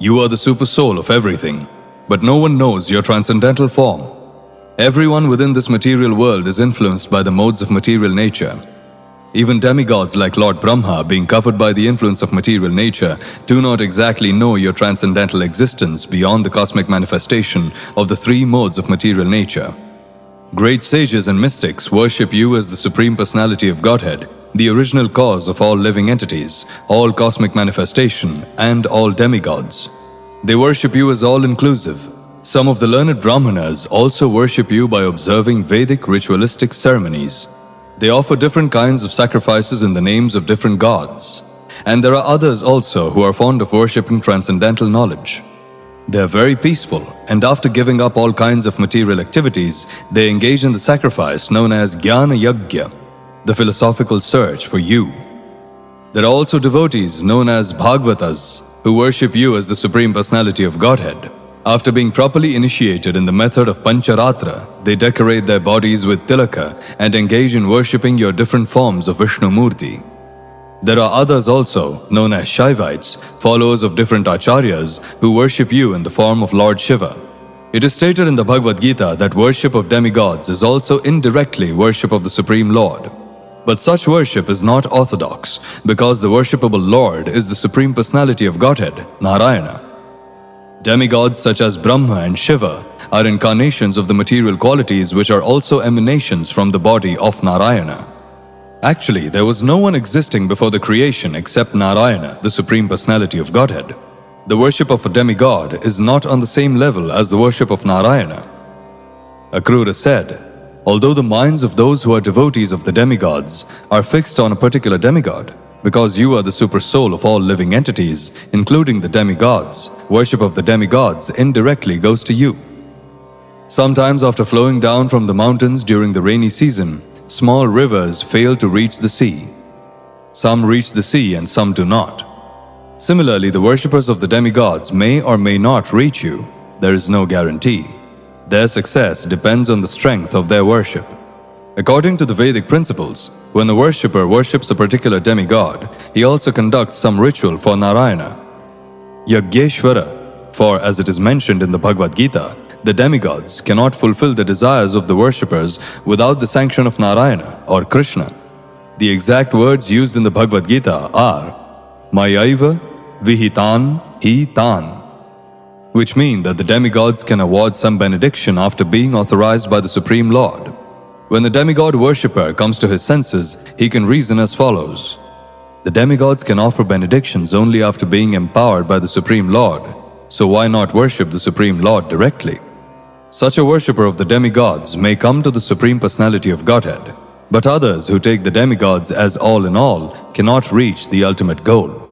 You are the super soul of everything, but no one knows your transcendental form. Everyone within this material world is influenced by the modes of material nature. Even demigods like Lord Brahma, being covered by the influence of material nature, do not exactly know your transcendental existence beyond the cosmic manifestation of the three modes of material nature. Great sages and mystics worship you as the Supreme Personality of Godhead, the original cause of all living entities, all cosmic manifestation, and all demigods. They worship you as all-inclusive. Some of the learned Brahmanas also worship you by observing Vedic ritualistic ceremonies. They offer different kinds of sacrifices in the names of different gods. And there are others also who are fond of worshipping transcendental knowledge. They are very peaceful, and after giving up all kinds of material activities, they engage in the sacrifice known as Jnana Yajna, the philosophical search for you. There are also devotees known as Bhagavatas who worship you as the Supreme Personality of Godhead. After being properly initiated in the method of Pancharatra, they decorate their bodies with tilaka and engage in worshipping your different forms of Vishnu Murti. There are others also, known as Shaivites, followers of different acharyas, who worship you in the form of Lord Shiva. It is stated in the Bhagavad Gita that worship of demigods is also indirectly worship of the Supreme Lord. But such worship is not orthodox, because the worshipable Lord is the Supreme Personality of Godhead, Narayana. Demigods such as Brahma and Shiva are incarnations of the material qualities which are also emanations from the body of Narayana. Actually, there was no one existing before the creation except Narayana, the Supreme Personality of Godhead. The worship of a demigod is not on the same level as the worship of Narayana. Akrura said, although the minds of those who are devotees of the demigods are fixed on a particular demigod, because you are the super soul of all living entities, including the demigods, worship of the demigods indirectly goes to you. Sometimes after flowing down from the mountains during the rainy season, small rivers fail to reach the sea. Some reach the sea and some do not. Similarly, the worshippers of the demigods may or may not reach you. There is no guarantee. Their success depends on the strength of their worship. According to the Vedic principles, when a worshipper worships a particular demigod, he also conducts some ritual for Narayana. Yajneshwara, for as it is mentioned in the Bhagavad Gita, the demigods cannot fulfill the desires of the worshippers without the sanction of Narayana or Krishna. The exact words used in the Bhagavad Gita are Mayaiva Vihitan Hi Tan, which mean that the demigods can award some benediction after being authorized by the Supreme Lord. When the demigod worshipper comes to his senses, he can reason as follows. The demigods can offer benedictions only after being empowered by the Supreme Lord, so why not worship the Supreme Lord directly? Such a worshipper of the demigods may come to the Supreme Personality of Godhead, but others who take the demigods as all in all cannot reach the ultimate goal.